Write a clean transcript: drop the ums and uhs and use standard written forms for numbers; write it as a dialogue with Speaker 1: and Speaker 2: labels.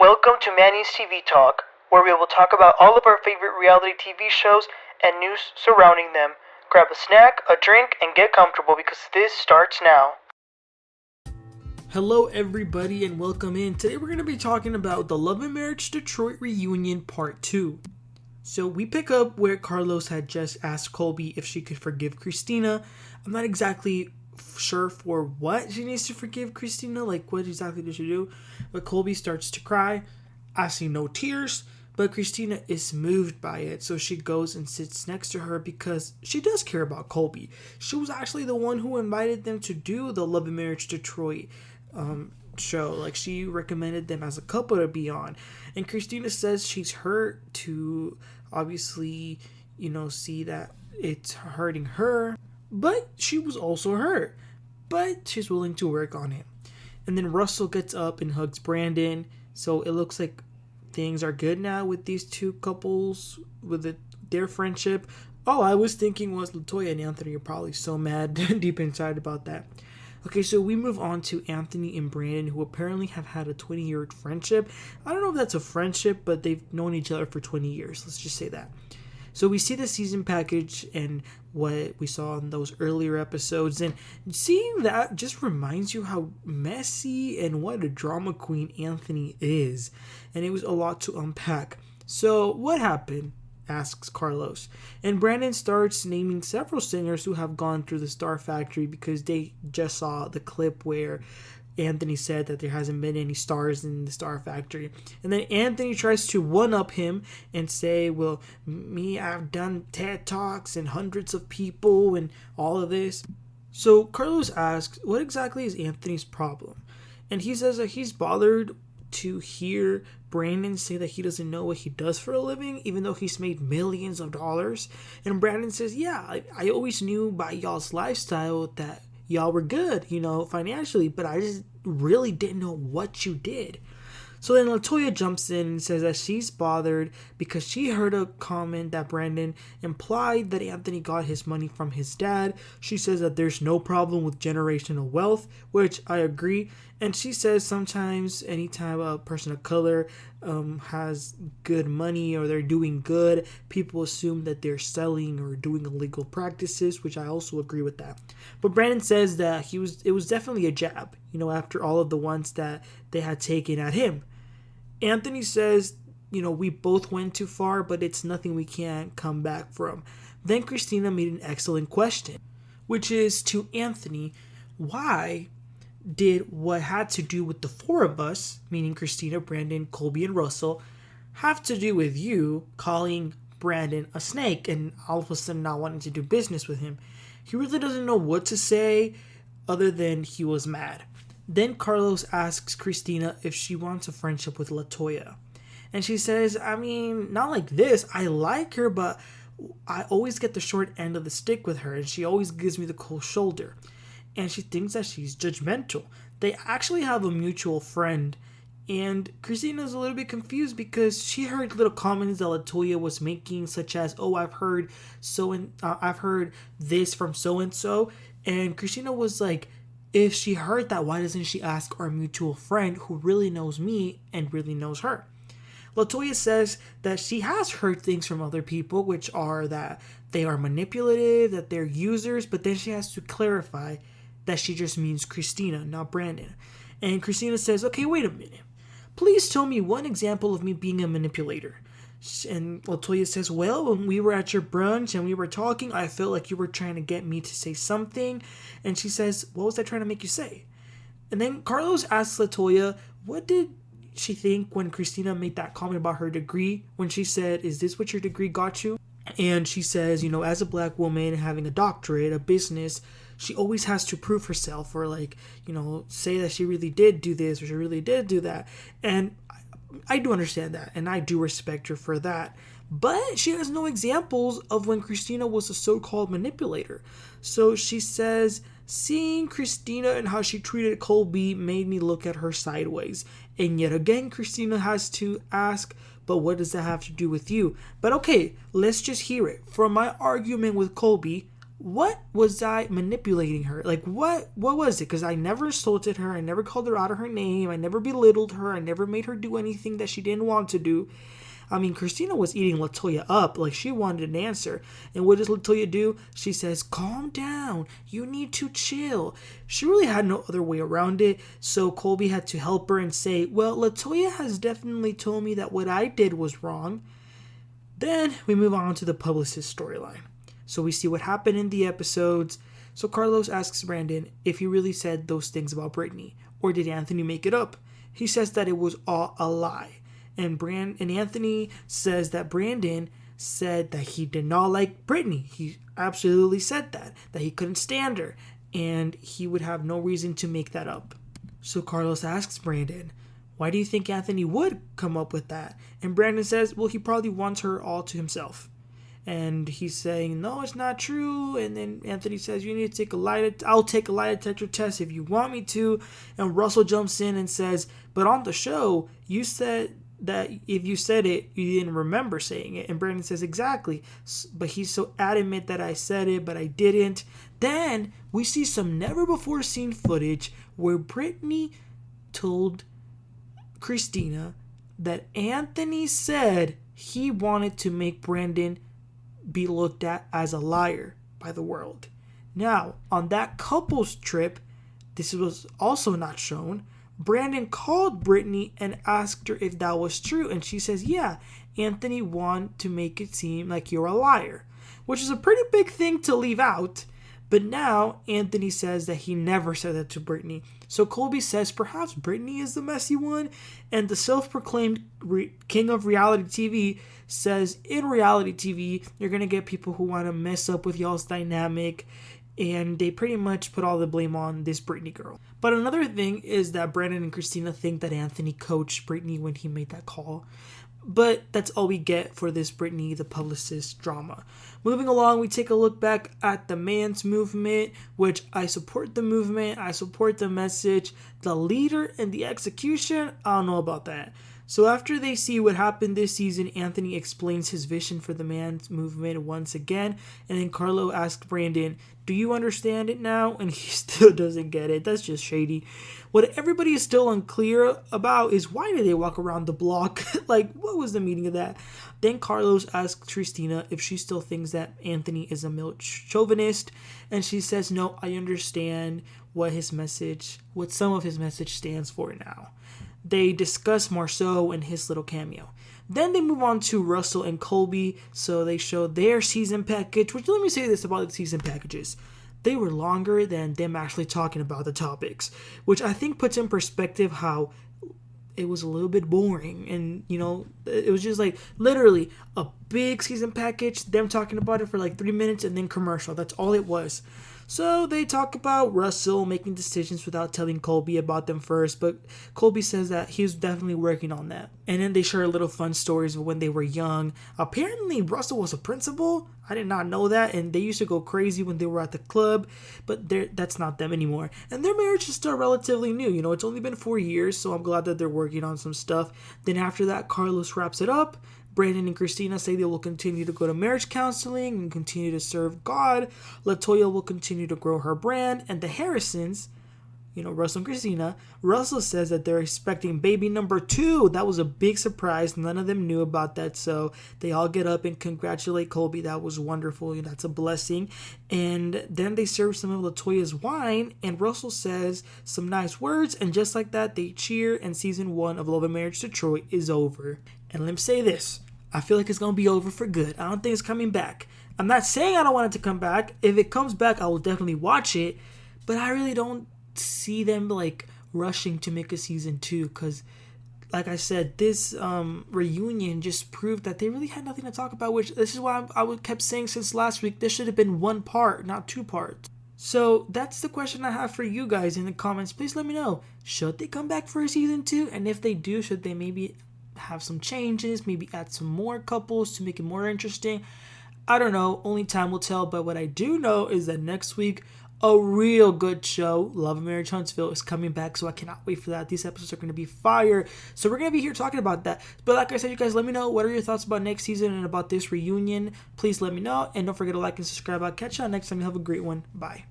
Speaker 1: Welcome to Manny's TV Talk, where we will talk about all of our favorite reality TV shows and news surrounding them. Grab a snack, a drink, and get comfortable because this starts now.
Speaker 2: Hello everybody and welcome in. Today we're going to be talking about the Love and Marriage Detroit Reunion Part 2. So we pick up where Carlos had just asked Kolby if she could forgive Kristina. I'm not exactly sure for what she needs to forgive Kristina, like what exactly does she do? But Kolby starts to cry. I see no tears, but Kristina is moved by it, so she goes and sits next to her because she does care about Kolby. She was actually the one who invited them to do the Love and Marriage Detroit show. Like, she recommended them as a couple to be on, and Kristina says she's hurt to obviously, see that it's hurting her, but she was also hurt, but she's willing to work on it. And then Russell gets up and hugs Brandon, so it looks like things are good now with these two couples, with their friendship. All I was thinking was Latoya and Anthony are probably so mad deep inside about that. Okay, so we move on to Anthony and Brandon, who apparently have had a 20-year friendship. I don't know if that's a friendship, but they've known each other for 20 years. Let's just say that. So we see the season package and what we saw in those earlier episodes, and seeing that just reminds you how messy and what a drama queen Anthony is. And it was a lot to unpack. So what happened? Asks Carlos. And Brandon starts naming several singers who have gone through the Star Factory because they just saw the clip where Anthony said that there hasn't been any stars in the Star Factory. And then Anthony tries to one-up him and say, well, I've done TED Talks and hundreds of people and all of this. So Carlos asks, what exactly is Anthony's problem? And he says that he's bothered to hear Brandon say that he doesn't know what he does for a living, even though he's made millions of dollars. And Brandon says, yeah, I always knew by y'all's lifestyle that y'all were good, financially, but I just really didn't know what you did. So then Latoya jumps in and says that she's bothered because she heard a comment that Brandon implied that Anthony got his money from his dad. She says that there's no problem with generational wealth, which I agree. And she says sometimes anytime a person of color has good money or they're doing good, people assume that they're selling or doing illegal practices, which I also agree with that. But Brandon says that it was definitely a jab, after all of the ones that they had taken at him. Anthony says, we both went too far, but it's nothing we can't come back from. Then Kristina made an excellent question, which is to Anthony, why did what had to do with the four of us, meaning Kristina, Brandon, Kolby, and Russell, have to do with you calling Brandon a snake and all of a sudden not wanting to do business with him? He really doesn't know what to say other than he was mad. Then Carlos asks Kristina if she wants a friendship with Latoya. And she says, not like this. I like her, but I always get the short end of the stick with her, and she always gives me the cold shoulder. And she thinks that she's judgmental. They actually have a mutual friend, and Kristina's a little bit confused because she heard little comments that Latoya was making, such as, I've heard this from so-and-so. And Kristina was like, if she heard that, why doesn't she ask our mutual friend who really knows me and really knows her? Latoya says that she has heard things from other people, which are that they are manipulative, that they're users, but then she has to clarify that she just means Kristina, not Brandon. And Kristina says, okay, wait a minute. Please tell me one example of me being a manipulator. And Latoya says, well, when we were at your brunch and we were talking, I felt like you were trying to get me to say something. And she says, what was I trying to make you say? And then Carlos asks Latoya, what did she think when Kristina made that comment about her degree? When she said, is this what your degree got you? And she says, as a black woman having a doctorate, a business, she always has to prove herself or say that she really did do this or she really did do that. And I do understand that, and I do respect her for that. But she has no examples of when Kristina was a so-called manipulator. So she says, seeing Kristina and how she treated Kolby made me look at her sideways. And yet again, Kristina has to ask, but what does that have to do with you? But okay, let's just hear it. For my argument with Kolby, what was I manipulating her? Like, what was it? Because I never insulted her. I never called her out of her name. I never belittled her. I never made her do anything that she didn't want to do. I mean, Kristina was eating Latoya up. Like, she wanted an answer. And what does Latoya do? She says, calm down. You need to chill. She really had no other way around it. So Colby had to help her and say, well, Latoya has definitely told me that what I did was wrong. Then we move on to the Publicist storyline. So we see what happened in the episodes. So Carlos asks Brandon if he really said those things about Brittney, or did Anthony make it up? He says that it was all a lie. And Anthony says that Brandon said that he did not like Brittney. He absolutely said that he couldn't stand her, and he would have no reason to make that up. So Carlos asks Brandon, why do you think Anthony would come up with that? And Brandon says, well, he probably wants her all to himself. And he's saying, no, it's not true. And then Anthony says, you need to take I'll take a lie detector test if you want me to. And Russell jumps in and says, but on the show, you said that if you said it, you didn't remember saying it. And Brandon says, exactly. But he's so adamant that I said it, but I didn't. Then we see some never before seen footage where Brittney told Kristina that Anthony said he wanted to make Brandon be looked at as a liar by the world. Now, on that couple's trip, this was also not shown, Brandon called Brittney and asked her if that was true, and she says, yeah, Anthony wanted to make it seem like you're a liar, which is a pretty big thing to leave out. But now Anthony says that he never said that to Brittney. So Colby says perhaps Brittney is the messy one, and the self-proclaimed king of reality TV says in reality TV, you're going to get people who want to mess up with y'all's dynamic, and they pretty much put all the blame on this Brittney girl. But another thing is that Brandon and Kristina think that Anthony coached Brittney when he made that call. But that's all we get for this Brittney the Publicist drama. Moving along, we take a look back at the man's movement, which I support the movement, I support the message. The leader and the execution, I don't know about that. So after they see what happened this season, Anthony explains his vision for the man's movement once again. And then Carlo asks Brandon, do you understand it now? And he still doesn't get it. That's just shady. What everybody is still unclear about is why did they walk around the block? Like, what was the meaning of that? Then Carlos asks Kristina if she still thinks that Anthony is a male chauvinist. And she says, no, I understand what some of his message stands for now. They discuss Marceau and his little cameo. Then they move on to Russell and Colby, so they show their season package, which let me say this about the season packages. They were longer than them actually talking about the topics, which I think puts in perspective how it was a little bit boring. And, it was just like literally a big season package, them talking about it for like 3 minutes and then commercial. That's all it was. So they talk about Russell making decisions without telling Colby about them first, but Colby says that he's definitely working on that. And then they share little fun stories of when they were young. Apparently Russell was a principal. I did not know that, and they used to go crazy when they were at the club, but that's not them anymore. And their marriage is still relatively new. It's only been 4 years, so I'm glad that they're working on some stuff. Then after that, Carlos wraps it up. Brandon and Kristina say they will continue to go to marriage counseling and continue to serve God. Latoya will continue to grow her brand. And the Harrisons, Russell and Kristina, Russell says that they're expecting baby number 2. That was a big surprise. None of them knew about that. So they all get up and congratulate Colby. That was wonderful. That's a blessing. And then they serve some of Latoya's wine. And Russell says some nice words. And just like that, they cheer. And season 1 of Love and Marriage Detroit is over. And let me say this. I feel like it's going to be over for good. I don't think it's coming back. I'm not saying I don't want it to come back. If it comes back, I will definitely watch it. But I really don't see them rushing to make a season 2. Because, like I said, this reunion just proved that they really had nothing to talk about. Which this is why I kept saying since last week, this should have been 1 part, not 2 parts. So that's the question I have for you guys in the comments. Please let me know. Should they come back for a season 2? And if they do, should they maybe have some changes, maybe add some more couples to make it more interesting? I don't know, only time will tell. But what I do know is that next week a real good show. Love and Marriage Huntsville is coming back, so I cannot wait for that. These episodes are going to be fire. So we're going to be here talking about that. But like I said, you guys, let me know what are your thoughts about next season and about this reunion. Please let me know. And don't forget to like and subscribe. I'll catch you on next time. You have a great one. Bye.